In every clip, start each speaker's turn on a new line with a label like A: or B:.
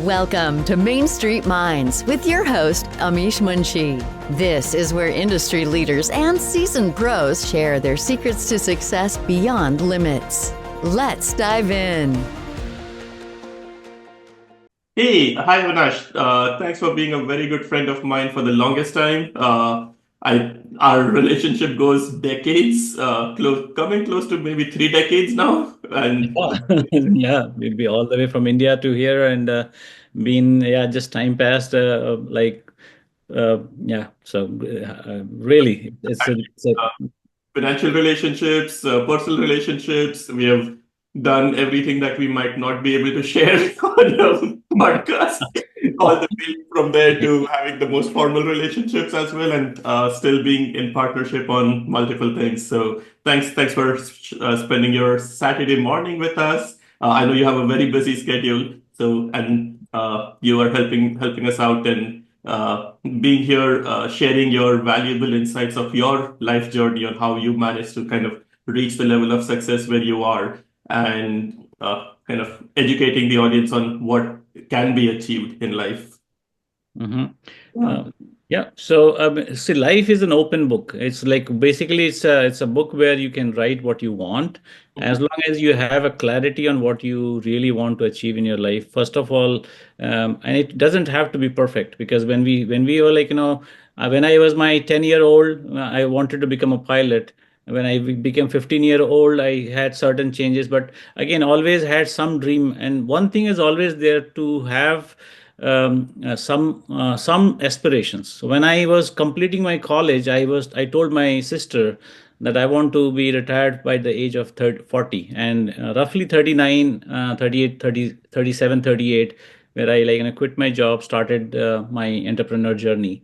A: Welcome to Main Street Minds with your host, Amish Munshi. This is where industry leaders and seasoned pros share their secrets to success beyond limits. Let's dive in.
B: Hey, hi Avinash. Thanks for being a very good friend of mine for the longest time. Our relationship goes decades, coming close to maybe 3 decades now. And
C: Yeah, yeah, we'll be all the way from India to here, and been just time passed. So really, it's a
B: uh, financial relationships, personal relationships, we have done everything that we might not be able to share on a podcast. All the way from there to having the most formal relationships as well, and still being in partnership on multiple things. So thanks for spending your Saturday morning with us. I know you have a very busy schedule, so and you are helping us out and being here, sharing your valuable insights of your life journey on how you managed to kind of reach the level of success where you are, and kind of educating the audience on what can be achieved in life.
C: Mhm.
B: Yeah.
C: Yeah. So, see, life is an open book. It's like basically it's a book where you can write what you want, as long as you have a clarity on what you really want to achieve in your life. First of all, and it doesn't have to be perfect, because when we were when I was my 10-year-old, I wanted to become a pilot. When I became 15-year-old, I had certain changes, but again, always had some dream. And one thing is always there, to have some aspirations. So when I was completing my college, I told my sister that I want to be retired by the age of 30, 40, and roughly 39, 38, 30, 37, 38, where I quit my job, started my entrepreneur journey.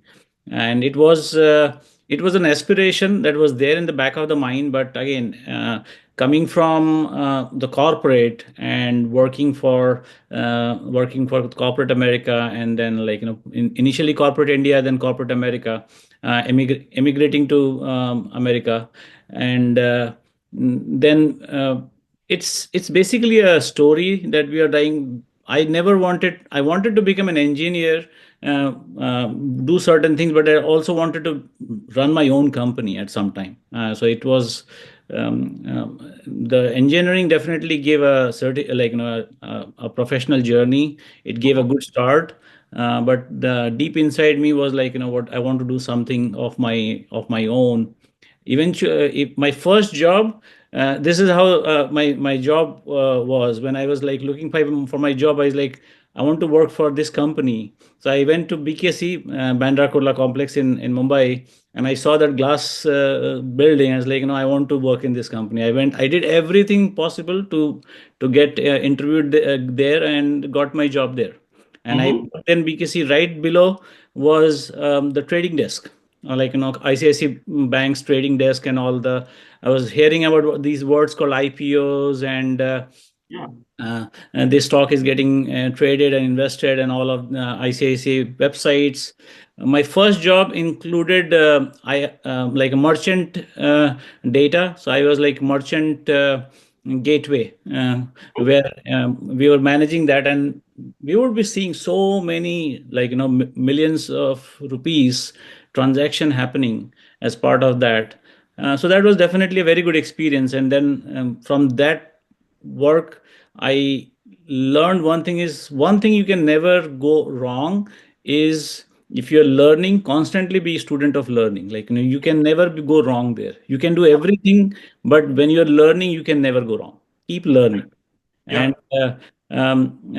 C: And it was an aspiration that was there in the back of the mind. But again, coming from the corporate and working for corporate America, and then initially corporate India, then corporate America, emigrating to America, and then it's basically a story that we are dying. I wanted to become an engineer, uh, uh, do certain things, but I also wanted to run my own company at some time. So it was the engineering definitely gave a certain, a professional journey. It gave a good start, but the deep inside me was like, what, I want to do something of my own. Eventually, if my first job, this is how my job was. When I was like looking for my job, I was like, I want to work for this company. So I went to BKC, Bandra Kurla complex in Mumbai, and I saw that glass building. I was like, I want to work in this company. I did everything possible to get interviewed there, and got my job there. And I
B: Mm-hmm.
C: then BKC, right below was the trading desk, ICICI Bank's trading desk, and all the. I was hearing about these words called IPOs,
B: Yeah.
C: and this stock is getting traded and invested, and all of ICICI websites. My first job included I like a merchant data. So I was like merchant gateway, where we were managing that, and we would be seeing so many, millions of rupees transaction happening as part of that. So that was definitely a very good experience. And then from that work, I learned one thing you can never go wrong is, if you're learning, constantly be a student of learning. You can never go wrong there. You can do everything, but when you're learning, you can never go wrong. Keep learning.
B: Yeah.
C: And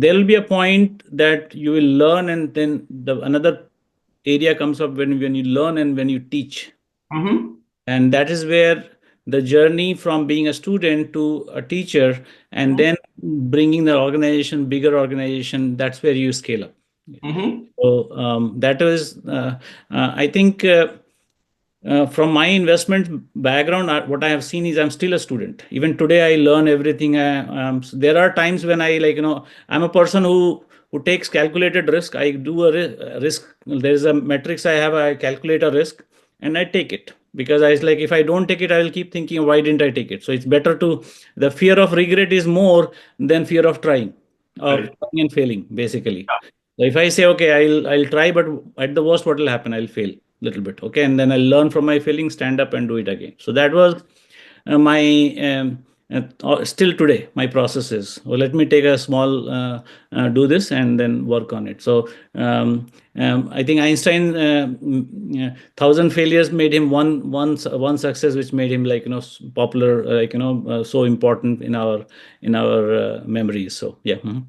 C: there will be a point that you will learn, and then another area comes up, when you learn and when you teach.
B: Mm-hmm.
C: And that is where the journey from being a student to a teacher, and then bringing the organization, bigger organization, that's where you scale up.
B: Mm-hmm.
C: So that is, I think, from my investment background, what I have seen is I'm still a student. Even today, I learn everything. There are times when I'm a person who takes calculated risk. I do a risk. There is a metrics I have. I calculate a risk, and I take it, because I was like, if I don't take it, I will keep thinking, why didn't I take it? So it's better to, the fear of regret is more than fear of trying. of
B: Right.
C: trying and failing, basically. So if I say, okay, I'll try, but at the worst, what will happen? I'll fail a little bit, okay, and then I'll learn from my failing, stand up, and do it again. So that was my still today my process is. Well, let me take a small do this and then work on it. So I think Einstein, thousand failures made him one success, which made him like popular, so important in our memories. So yeah. Mhm.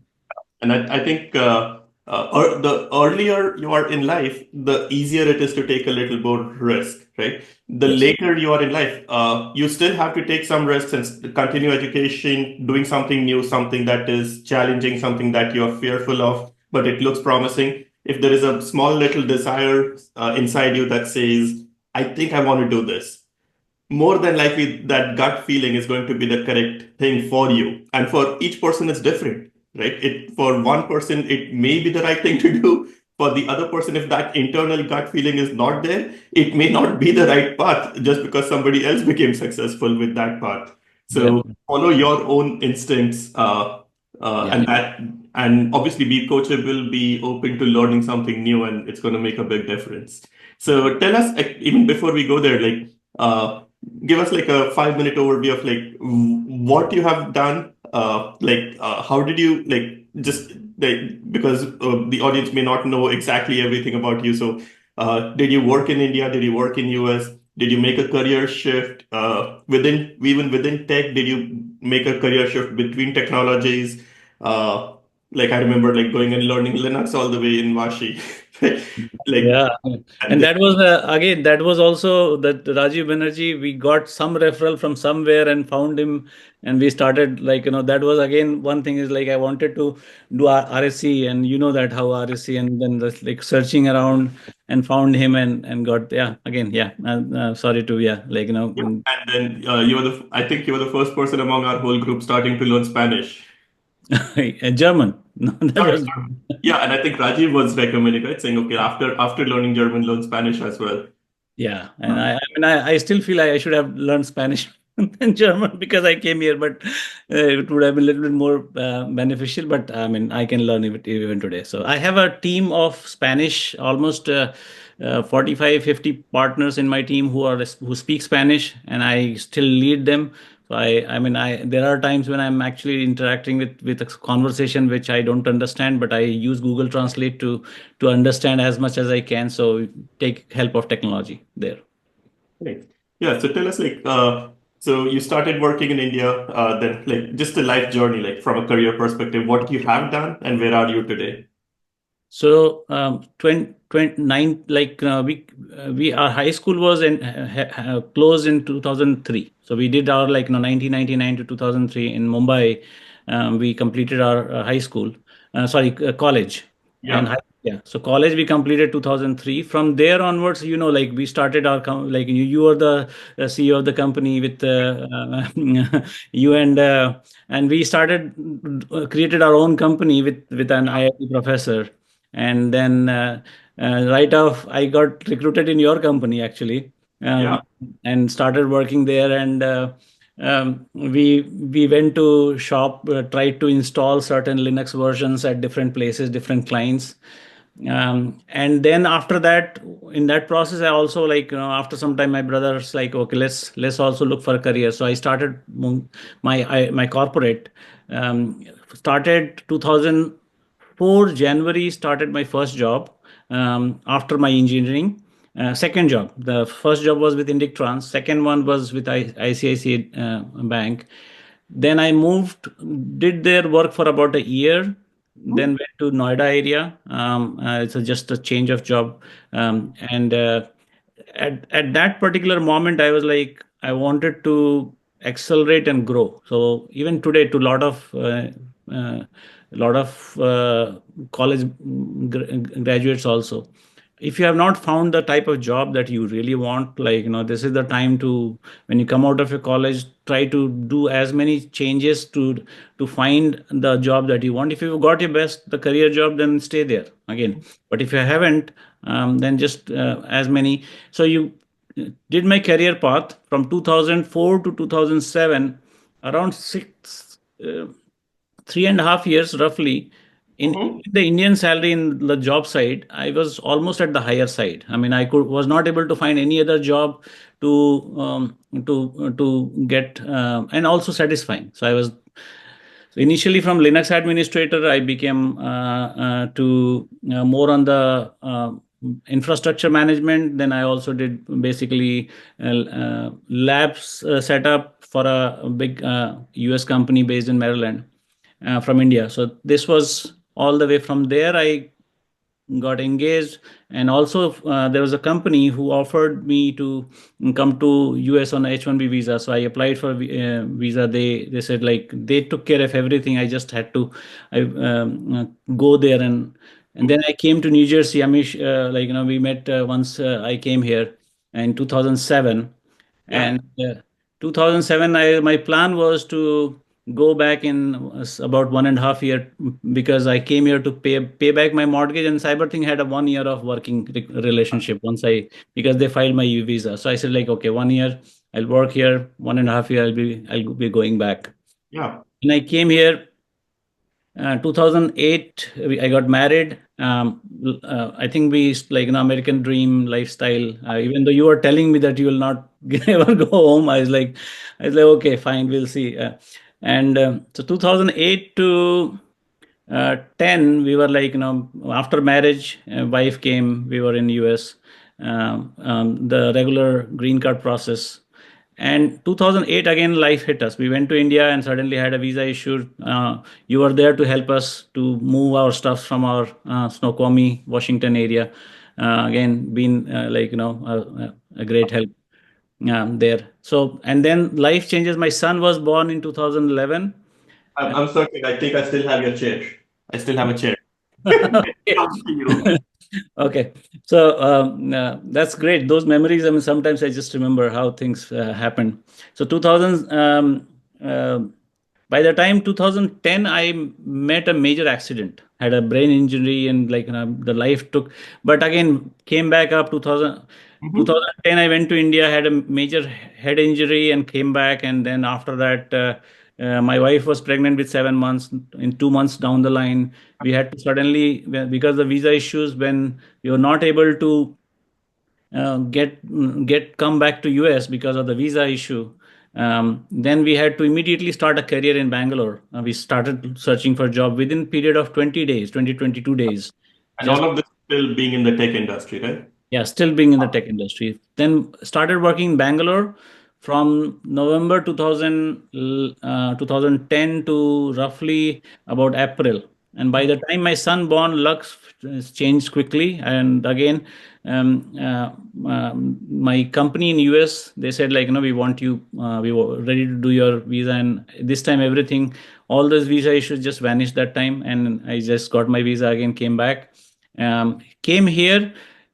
B: And I think the earlier you are in life, the easier it is to take a little more risk, right? The
C: Yes.
B: later you are in life, you still have to take some risks and continue education, doing something new, something that is challenging, something that you are fearful of, but it looks promising. If there is a small little desire inside you that says, I think I want to do this, more than likely that gut feeling is going to be the correct thing for you. And for each person, it's different, right? It for one person, it may be the right thing to do. For the other person, if that internal gut feeling is not there, it may not be the right path just because somebody else became successful with that path.
C: Yeah.
B: So follow your own instincts,
C: Yeah.
B: and that, and obviously be coachable, be open to learning something new, and it's going to make a big difference. So tell us, even before we go there, like. Give us like a 5 minute overview of like what you have done, how did you like just like, because the audience may not know exactly everything about you. So did you work in India, did you work in US, did you make a career shift within, even within tech, did you make a career shift between technologies? uh, like I remember like going and learning Linux all the way in Vashi. like
C: Yeah,
B: and
C: and that was again, that was also that Rajiv Banerjee. We got some referral from somewhere and found him, and we started like that was again one thing is like I wanted to do RSC, and that how RSC, and then just like searching around and found him and got yeah again yeah. Sorry to yeah like
B: Yeah. And then I think you were the first person among our whole group starting to learn Spanish.
C: German. No, that
B: Sorry,
C: was.
B: sorry. Yeah, and I think Rajiv was recommending, right? Saying, okay, after learning German, learn Spanish as well.
C: Yeah, and I mean, I still feel I should have learned Spanish than German because I came here, but it would have been a little bit more beneficial. But I mean, I can learn it even today. So I have a team of Spanish, almost 45, 50 partners in my team who speak Spanish, and I still lead them. So I mean, there are times when I'm actually interacting with a conversation which I don't understand, but I use Google Translate to understand as much as I can. So take help of technology there.
B: Right. Yeah. So tell us, like, so you started working in India, then like just a life journey, like from a career perspective, what you have done and where are you today?
C: So 29 like we our high school was closed in 2003. So we did our like 1999 to 2003 in Mumbai. We completed our high school, sorry, college, and
B: Yeah.
C: yeah. So college we completed 2003. From there onwards, like we started our like you are the CEO of the company with you and we started created our own company with an IIT professor, and then right off I got recruited in your company actually,
B: Yeah.
C: and started working there, and we went to shop, tried to install certain Linux versions at different places, different clients, and then after that, in that process I also like after some time my brother's like, okay, let's also look for a career. So I started my corporate, started 2004 January, started my first job after my engineering. Second job. The first job was with Indictrans. Second one was with ICICI Bank. Then I moved, did their work for about a year. Then went to Noida area. It's just a change of job, and at that particular moment, I was like, I wanted to accelerate and grow. So even today, to uh, lot of college graduates also, if you have not found the type of job that you really want, like this is the time to, when you come out of your college, try to do as many changes to find the job that you want. If you've got your best the career job, then stay there again. But if you haven't, then just as many. So you did my career path from 2004 to 2007, around 3.5 years roughly, in
B: Mhm.
C: the Indian salary in the job side, I was almost at the higher side. I mean, I was not able to find any other job to get and also satisfying. So I was initially from Linux administrator, I became to more on the infrastructure management. Then I also did basically labs setup for a big US company based in Maryland from India. So this was all the way from there. I got engaged, and also there was a company who offered me to come to US on a H-1B visa. So I applied for visa. They said like they took care of everything. I just had to go there, and then I came to New Jersey. Amish, we met once I came here in 2007.
B: Yeah.
C: And 2007, my plan was to go back in about 1.5 year, because I came here to pay back my mortgage, and Cyberthing had a 1 year of working relationship once because they filed my visa. So I said like, okay, 1 year I'll work here, 1.5 year I'll be going back.
B: Yeah.
C: And I came here 2008. I got married. I think we American dream lifestyle. Even though you were telling me that you will not ever go home, I was like, okay, fine, we'll see. And so 2008 to 10, we were after marriage, wife came, we were in US, the regular green card process. And 2008, again, life hit us. We went to India and suddenly had a visa issue. You were there to help us to move our stuff from our Snoqualmie, Washington area. Again, been a great help there. So, and then life changes. My son was born in 2011.
B: I'm certain. I think I still have your chair. I still have a chair.
C: Okay.
B: Comes to you.
C: Okay. So that's great. Those memories, I mean, sometimes I just remember how things happen. So 2000, by the time 2010, I met a major accident, had a brain injury, and the life took, but again, came back up 2000.
B: Mhm.
C: 2010, I went to India, had a major head injury, and came back. And then after that, my wife was pregnant with 7 months. In 2 months down the line, we had to suddenly, because of visa issues, when you're not able to get come back to US because of the visa issue. Then we had to immediately start a career in Bangalore. We started searching for a job within period of 20 days, 22 days.
B: And
C: Just
B: all of this still being in the tech industry, right?
C: yeah, still being in the tech industry. Then started working in Bangalore from November 2010 to roughly about April. And by the time my son born, luck has changed quickly. And again, my company in US, they said like, we want you, we were ready to do your visa. And this time everything, all those visa issues just vanished that time. And I just got my visa again, came back, came here.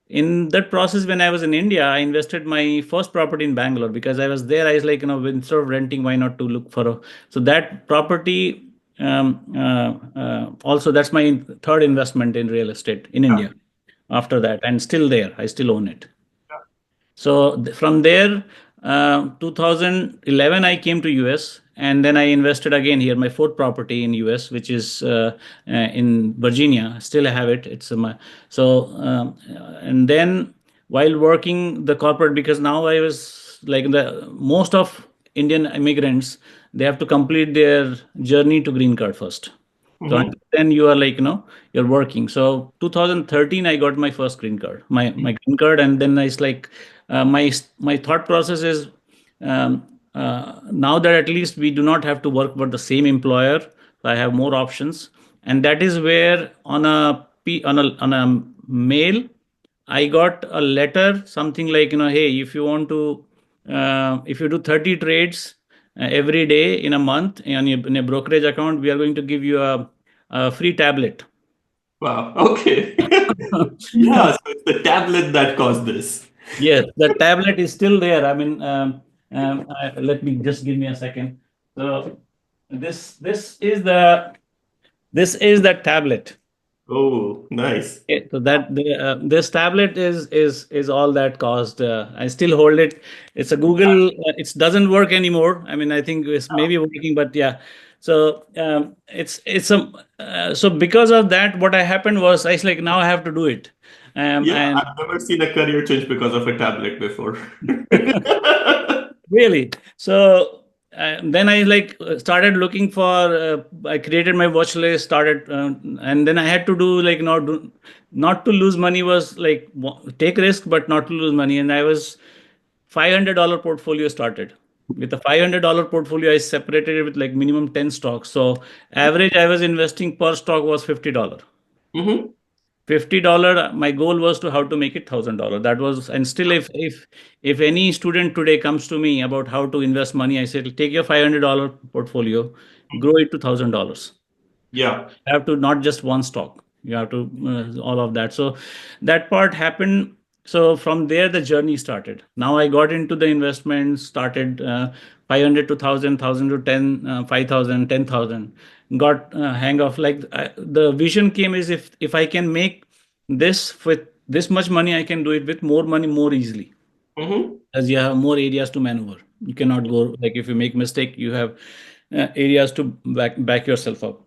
C: In that process, when I was in India, I invested my first property in Bangalore because I was there. I was like, instead of renting, why not to look for a. So that property, also, that's my third investment in real estate in
B: Yeah.
C: India after that, and still there. I still own it.
B: Yeah.
C: So from there, 2011, I came to US, and then I invested again here, my fourth property in US, which is in Virginia. Still have it. It's my so and then while working the corporate, because now I was like the most of Indian immigrants, they have to complete their journey to green card first. So
B: Mhm.
C: until then you are you're working. So 2013 I got my first green card, my green card, and then it's like my thought process is now that at least we do not have to work for the same employer, so I have more options, and that is where on a mail I got a letter, something like, hey, if you want to, if you do 30 trades every day in a month in a brokerage account, we are going to give you a free tablet.
B: Wow. Okay. Yeah. So it's the tablet that caused this.
C: Yes, the tablet is still there. I mean, let me just give me a second. So this is the tablet.
B: Oh, nice.
C: Okay, so this tablet is all that cost. I still hold it. It's a Google. It doesn't work anymore. I mean, I think it's maybe working, but yeah. So it's a so because of that, what I happened was I was like, now I have to do it.
B: Yeah,
C: And
B: I've never seen a career change because of a tablet before.
C: really, so then I like started looking for. I created my watch list, started, and then I had to do like not to lose money was like take risk, but not to lose money. And I was $500 portfolio started. With a $500 portfolio, I separated it with like minimum 10 stocks. So average I was investing per stock was $50.
B: Mm-hmm.
C: $50, my goal was to how to make it $1,000. That was, and still if any student today comes to me about how to invest money, I said take your $500 portfolio, grow it to $1,000.
B: Yeah.
C: You have to not just one stock, you have to all of that. So that part happened. So from there the journey started. Now I got into the investment, started 500 to 1000 to 10 5000 10,000. Got hang of like the vision came is if I can make this with this much money, I can do it with more money more easily,
B: Mm-hmm.
C: as you have more areas to maneuver. You cannot go like if you make mistake, you have areas to back yourself up.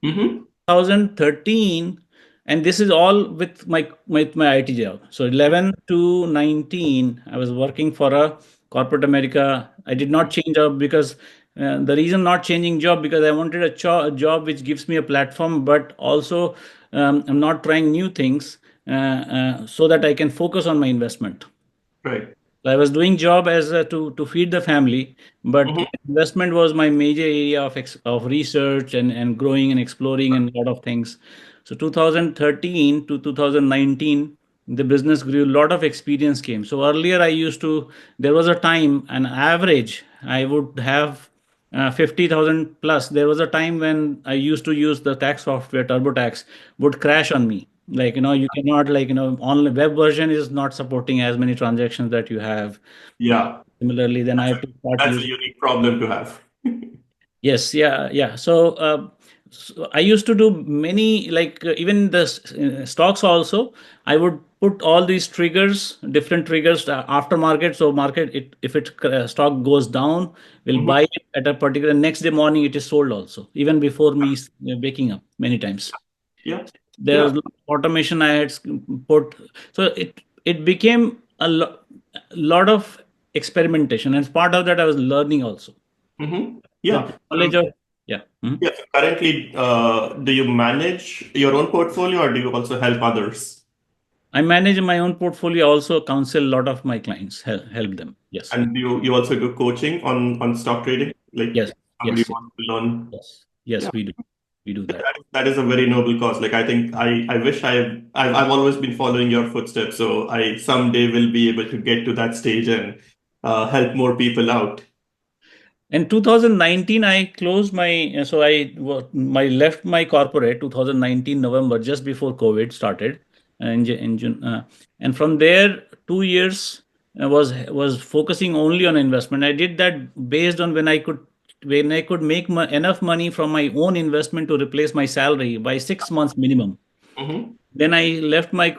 B: Mm-hmm.
C: 2013, and this is all with my IT job. So 11 to 19, I was working for a corporate America. I did not change job because the reason not changing job because I wanted a job which gives me a platform, but also I'm not trying new things so that I can focus on my investment.
B: Right.
C: I was doing job as to feed the family, but
B: Mm-hmm.
C: investment was my major area of research and growing and exploring and a lot of things. So 2013 to 2019, the business grew. A lot of experience came. So earlier I used to. There was a time, an average, I would have 50,000 plus. There was a time when I used to use the tax software, TurboTax, would crash on me. Like, you cannot, like, on web version is not supporting as many transactions that you have.
B: Yeah.
C: Similarly, then I have to start
B: That's a
C: using.
B: unique problem to have.
C: Yes, yeah, yeah. So I used to do many, like even the stocks also. I would put all these triggers, different triggers after market. So market, if it stock goes down, we'll
B: Mm-hmm.
C: buy it at a particular next day morning. It is sold also, even before me waking up many times.
B: Yeah.
C: There's
B: Yeah.
C: automation I had put. So it became lot of experimentation, and part of that I was learning also.
B: Mm-hmm.
C: So
B: Yeah.
C: the knowledge of, yeah.
B: Yeah. So currently, do you manage your own portfolio or do you also help others?
C: I manage my own portfolio. Also counsel a lot of my clients, help them. Yes,
B: And you also do coaching on stock trading? Like
C: yes,
B: somebody
C: yes,
B: wants to learn.
C: yes,
B: Yeah.
C: yes. We do that.
B: That is a very noble cause. Like I think I wish I've always been following your footsteps. So I someday will be able to get to that stage and help more people out.
C: In 2019, I closed so my left my corporate 2019 November, just before COVID started, in June, and from there 2 years was focusing only on investment. I did that based on when I could make enough money from my own investment to replace my salary by 6 months minimum.
B: Mm-hmm.
C: Then I left my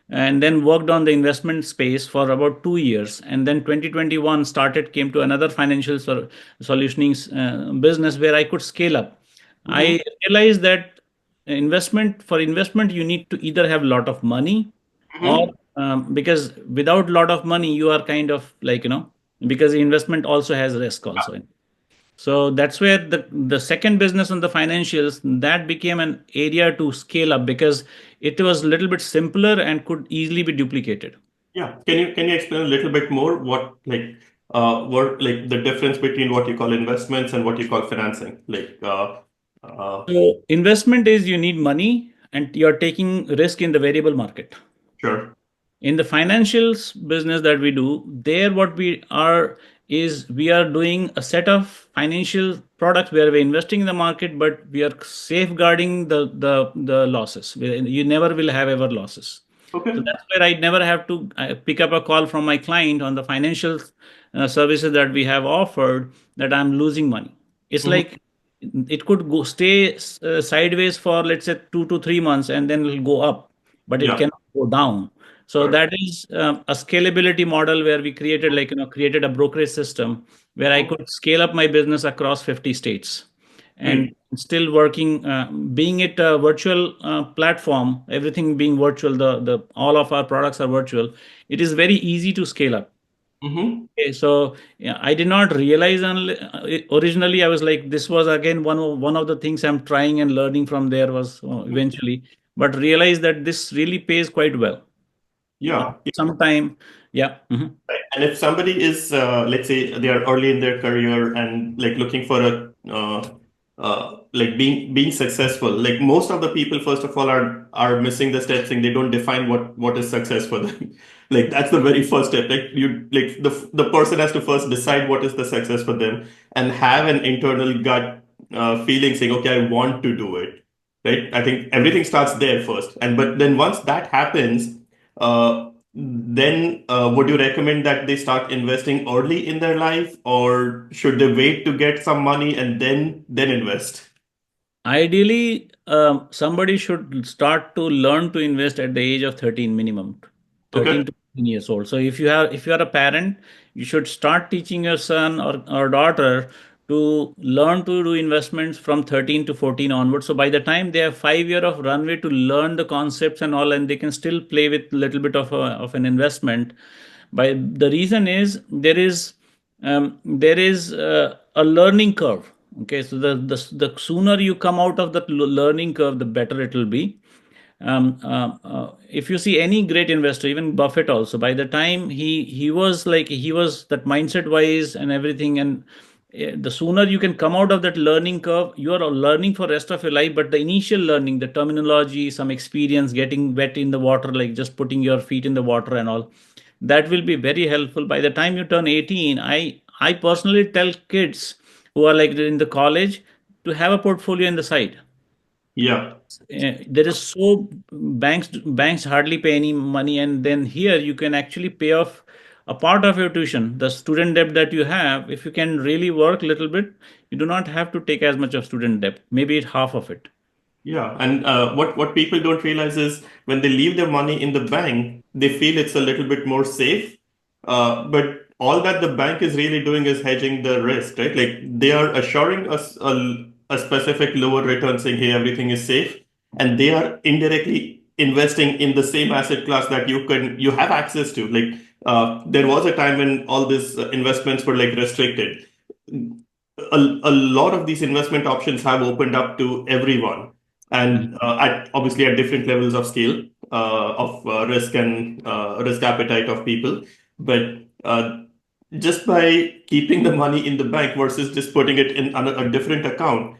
C: and then worked on the investment space for about 2 years, and then 2021 started came to another financial solutioning business where I could scale up.
B: Mm-hmm.
C: I realized that investment you need to either have a lot of money or
B: Mm-hmm.
C: because without lot of money you are kind of like because the investment also has risk
B: Yeah.
C: also. So that's where the second business on the financials that became an area to scale up because it was a little bit simpler and could easily be duplicated.
B: Yeah. Can you explain a little bit more what like the difference between what you call investments and what you call financing? Uh
C: So investment is you need money and you're taking risk in the variable market.
B: sure.
C: In the financials business that we do, there what we are is we are doing a set of financial products where we're investing in the market, but we are safeguarding the losses. You never will have ever losses. So
B: Okay.
C: that's where I never have to pick up a call from my client on the financial services that we have offered that I'm losing money. It's
B: Mm-hmm.
C: like it could go stay sideways for let's say 2 to 3 months and then it'll go up, but it
B: Yeah.
C: cannot go down. So
B: Correct.
C: that is a scalability model where we created created a brokerage system where I
B: Mm-hmm.
C: could scale up my business across 50 states. and still working, being it a virtual platform, everything being virtual, the all of our products are virtual. It is very easy to scale up.
B: Mm-hmm.
C: Okay, so yeah, I did not realize originally. I was like, this was again one of the things I'm trying and learning from there was eventually, but realized that this really pays quite well.
B: Yeah.
C: Sometime, yeah.
B: Right. And if somebody is, let's say, they are early in their career and like looking for a like being successful, like most of the people, first of all, are missing the steps, and they don't define what is success for them. Like that's the very first step. Like the person has to first decide what is the success for them and have an internal gut feeling saying, okay, I want to do it. Right. I think everything starts there first, and but then once that happens. Then would you recommend that they start investing early in their life, or should they wait to get some money and then invest?
C: Ideally, somebody should start to learn to invest at the age of 13 minimum, 13
B: Okay.
C: to 15 years old. So if you are a parent, you should start teaching your son or daughter to learn to do investments from 13 to 14 onwards. So by the time they have 5 year of runway to learn the concepts and all, and they can still play with a little bit of an investment. By the reason is there is a learning curve. Okay, so the sooner you come out of that learning curve, the better it will be. If you see any great investor, even Buffett also, by the time he was that mindset wise and everything, and the sooner you can come out of that learning curve, you are learning for rest of your life. But the initial learning, the terminology, some experience, getting wet in the water, like just putting your feet in the water and all, that will be very helpful. By the time you turn 18, I personally tell kids who are like in the college to have a portfolio in the side.
B: Yeah.
C: There is so banks hardly pay any money, and then here you can actually pay off a part of your tuition, the student debt that you have. If you can really work a little bit, you do not have to take as much of student debt, maybe half of it.
B: Yeah, and what people don't realize is when they leave their money in the bank, they feel it's a little bit more safe. But all that the bank is really doing is hedging the risk, right? Like they are assuring us a specific lower return, saying, "Hey, everything is safe," and they are indirectly investing in the same asset class that you have access to. Like there was a time when all these investments were like restricted. A lot of these investment options have opened up to everyone, and at obviously at different levels of scale of risk and risk appetite of people. But just by keeping the money in the bank versus just putting it in a different account,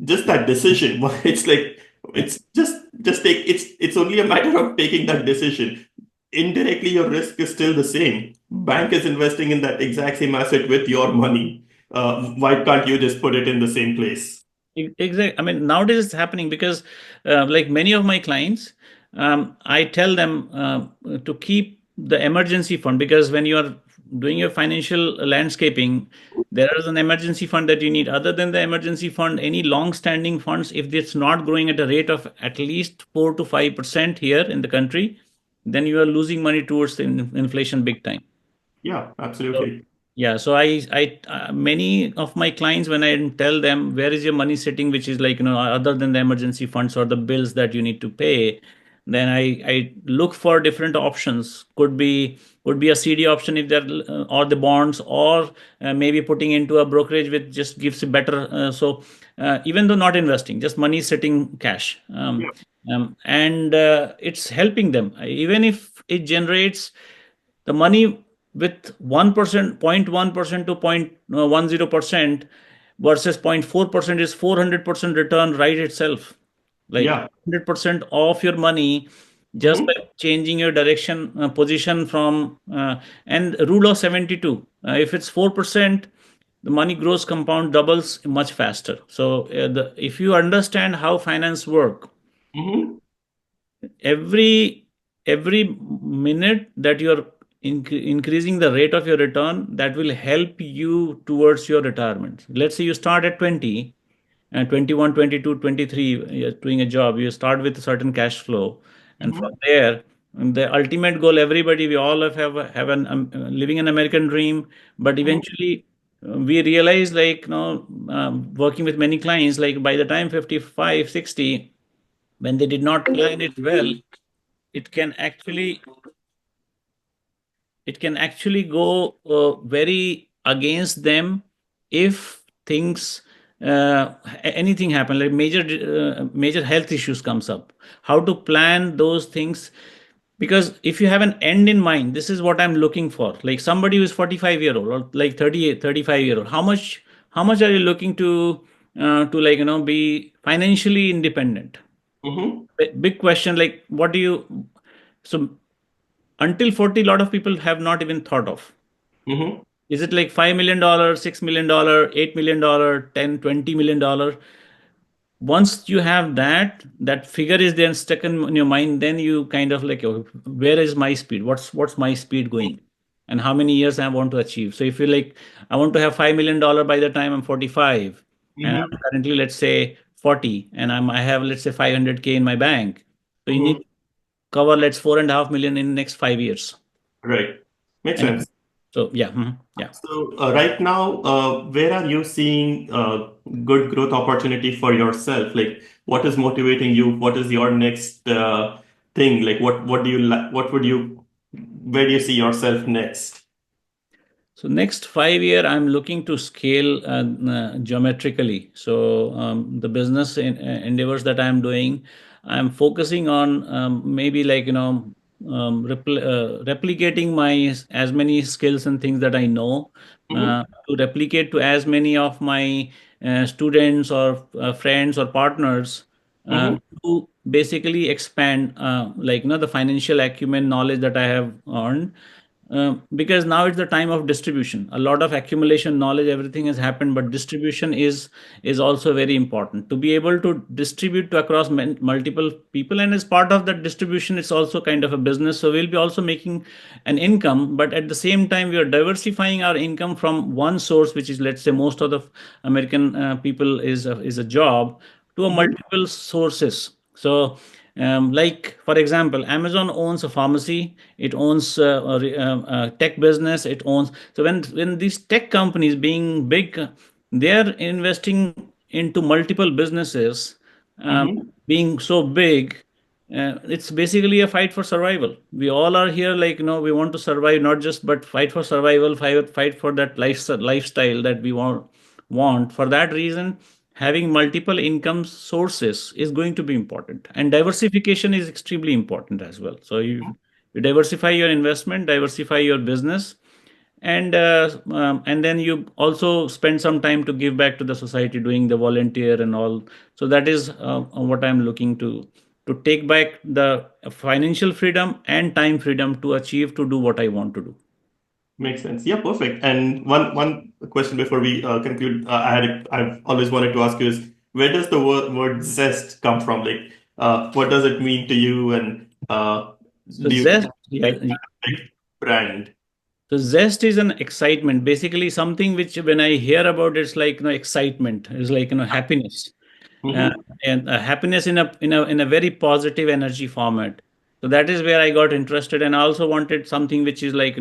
B: just that decision, it's like it's just take it's only a matter of taking that decision. Indirectly, your risk is still the same. Bank is investing in that exact same asset with your money. Why can't you just put it in the same place?
C: Exactly. I mean, nowadays it's happening because, like many of my clients, I tell them to keep the emergency fund, because when you are doing your financial landscaping, there is an emergency fund that you need. Other than the emergency fund, any long-standing funds, if it's not growing at a rate of at least 4 to 5% here in the country, then you are losing money towards the inflation big time.
B: Yeah,
C: So,
B: absolutely.
C: yeah, so many of my clients, when I tell them where is your money sitting, which is like, other than the emergency funds or the bills that you need to pay, then I look for different options. Could be a CD option if they're or the bonds, or maybe putting into a brokerage which just gives a better. Even though not investing, just money sitting cash,
B: Yeah.
C: and it's helping them. Even if it generates the money with 1%, 0.1% to 0.10% versus 0.4% is 400% return right itself. Like
B: Yeah.
C: 100% of your money just by
B: Hmm.
C: changing your direction, position from, and rule of 72. If it's 4%, the money grows, compound, doubles much faster. So if you understand how finance work,
B: Hmm.
C: every every minute that you're increasing the rate of your return, that will help you towards your retirement. Let's say you start at 20 and 21, 22, 23, you're doing a job, you start with a certain cash flow, and from
B: Hmm.
C: there, the ultimate goal, everybody, we all have an living an American dream, but
B: Hmm.
C: eventually we realize, like, working with many clients, like by the time 55, 60, when they did not plan it well, it can actually go very against them if things anything happen, like major health issues comes up. How to plan those things? Because if you have an end in mind, this is what I'm looking for, like somebody who's 45-year-old or like 38, 35-year-old, how much are you looking to, like, be financially independent?
B: Mm-hmm.
C: Big question. Like, what do you, so until 40, a lot of people have not even thought of.
B: Mm-hmm.
C: Is it like $5 million, $6 million, $8 million, 10, $20 million? Once you have that figure is then stuck in your mind, then you kind of like, oh, where is my speed? What's my speed going? And how many years I want to achieve? So if you like, I want to have $5 million by the time I'm 45, and
B: Mm-hmm.
C: I'm currently, let's say, 40, and I have, let's say, 500K in my bank. So you need
B: Mm-hmm.
C: to cover, let's 4.5 million in the next 5 years.
B: Right. Makes
C: And
B: sense.
C: so yeah, yeah.
B: So right now, where are you seeing good growth opportunity for yourself? Like, what is motivating you? What is your next thing? Like, what do you what would you where do you see yourself next?
C: So next 5 year, I'm looking to scale geometrically. So the business endeavors that I'm doing, I'm focusing on maybe like, replicating my as many skills and things that I know,
B: Mm-hmm.
C: to replicate to as many of my students or friends or partners, uh,
B: Mm-hmm.
C: to basically expand, like, the financial acumen knowledge that I have earned. Because now it's the time of distribution. A lot of accumulation knowledge, everything has happened, but distribution is also very important to be able to distribute to across multiple people. And as part of that distribution, it's also kind of a business. So we'll be also making an income, but at the same time, we are diversifying our income from one source, which is, let's say, most of the American people is a job, to a
B: Mm-hmm.
C: multiple sources. So like, for example, Amazon owns a pharmacy, it owns a tech business, it owns. So when these tech companies being big, they're investing into multiple businesses, um,
B: Mm-hmm.
C: being so big. It's basically a fight for survival. We all are here, like, we want to survive, not just but fight for survival, fight for that lifestyle that we want. For that reason, having multiple income sources is going to be important, and diversification is extremely important as well. So you diversify your investment, diversify your business, and then you also spend some time to give back to the society, doing the volunteer and all. So that is what I'm looking to take back the financial freedom and time freedom to achieve, to do what I want to do.
B: Makes sense. Yeah, perfect. And one question before we conclude, I've always wanted to ask you is, where does the word zest come from? Like, what does it mean to you? And
C: So
B: do you
C: zest, yeah.
B: like like brand?
C: So zest is an excitement, basically something which when I hear about, it's like, excitement. It's like, happiness, uh,
B: Mm-hmm.
C: and happiness in a very positive energy format. So that is where I got interested, and I also wanted something which is like,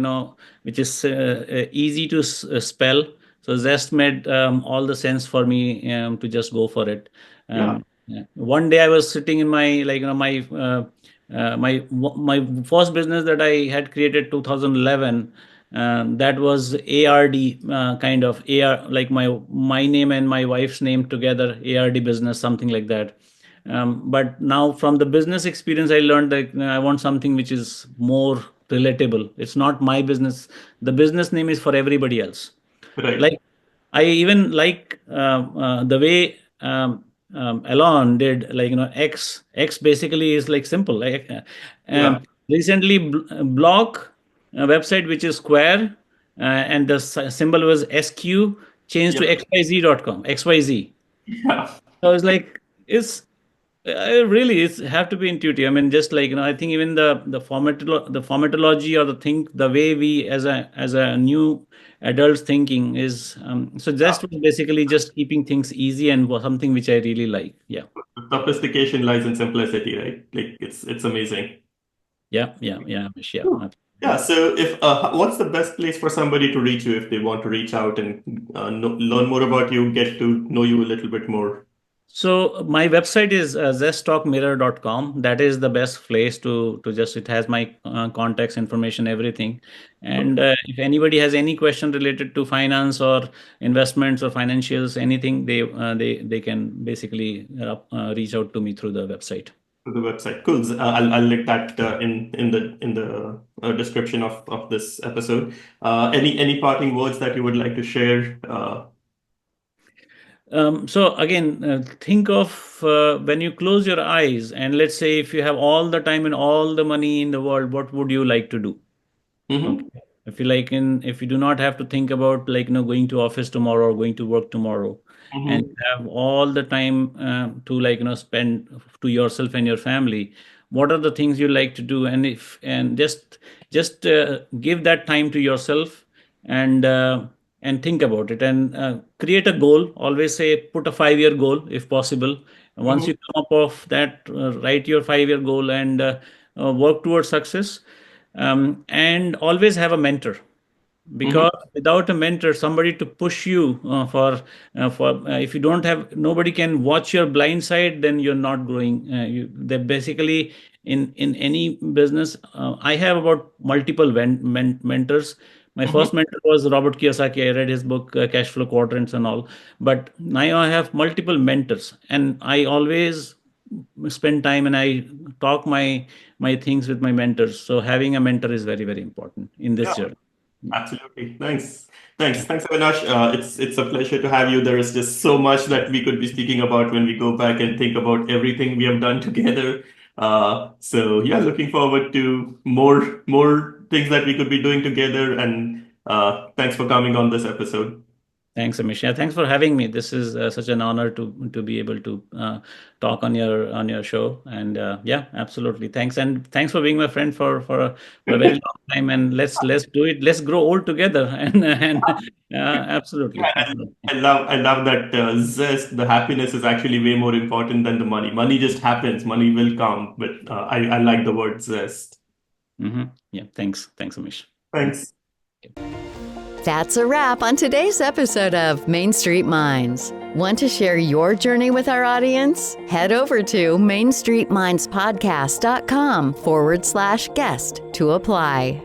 C: which is easy to spell. So zest made all the sense for me, to just go for it.
B: Yeah.
C: Yeah. One day I was sitting in my, like, my first business that I had created 2011. That was ARD, kind of AR, like my name and my wife's name together, ARD business, something like that. But now from the business experience, I learned that I want something which is more relatable. It's not my business. The business name is for everybody else.
B: Right.
C: Like, I even like the way Elon did, like, X basically is like simple. Like,
B: Yeah.
C: recently, block website which is square, and the symbol was SQ, changed to
B: Yeah.
C: xyz.com, XYZ.
B: Yeah.
C: So it's like, it's really, it's have to be intuitive. I mean, just like, I think even the formatology, or the thing, the way we as a new adults thinking is, so
B: Yeah.
C: just basically just keeping things easy, and was something which I really like. Yeah,
B: The sophistication lies in simplicity, right? Like it's amazing.
C: yeah, yeah, yeah, Amish, yeah.
B: Cool. Yeah. So, if what's the best place for somebody to reach you if they want to reach out and learn more about you, get to know you a little bit more?
C: So my website is ZestStockMirror.com. That is the best place to just, it has my contacts, information, everything. And if anybody has any question related to finance or investments or financials, anything, they can basically reach out to me through the website.
B: To the website. Cool. I'll link that in the description of this episode. Any parting words that you would like to share?
C: So again, think of when you close your eyes, and let's say if you have all the time and all the money in the world, what would you like to do?
B: Mm-hmm.
C: Okay. If you do not have to think about, like, going to office tomorrow or going to work tomorrow, and
B: Mm-hmm.
C: you have all the time to, like, spend to yourself and your family, what are the things you like to do? And just give that time to yourself, and and think about it, and create a goal. Always say, put a 5-year goal if possible. And once
B: Mm-hmm.
C: you come up of that, write your 5-year goal, and work towards success. And always have a mentor,
B: Mm-hmm.
C: because without a mentor, somebody to push you for if you don't have, nobody can watch your blind side, then you're not growing. They basically, in any business, I have about multiple mentors. My
B: Mm-hmm.
C: first mentor was Robert Kiyosaki. I read his book, Cash Flow Quadrants and all. But now I have multiple mentors, and I always spend time, and I talk my things with my mentors. So having a mentor is very, very important in this
B: Yeah.
C: journey.
B: Absolutely. Thanks, Avinash. It's a pleasure to have you. There is just so much that we could be speaking about when we go back and think about everything we have done together. So yeah, looking forward to more things that we could be doing together. And thanks for coming on this episode.
C: Thanks, Amish. Yeah, thanks for having me. This is such an honor to be able to talk on your show. And yeah, absolutely. Thanks, and thanks for being my friend for a very long time. And let's do it. Let's grow old together. And absolutely,
B: Yeah,
C: absolutely.
B: I love that zest. The happiness is actually way more important than the money. Money just happens. Money will come, but I like the word zest.
C: Yeah, thanks, Amish. Thank
B: Thanks.
C: you.
A: That's a wrap on today's episode of Main Street Minds. Want to share your journey with our audience? Head over to mainstreetmindspodcast.com/guest to apply.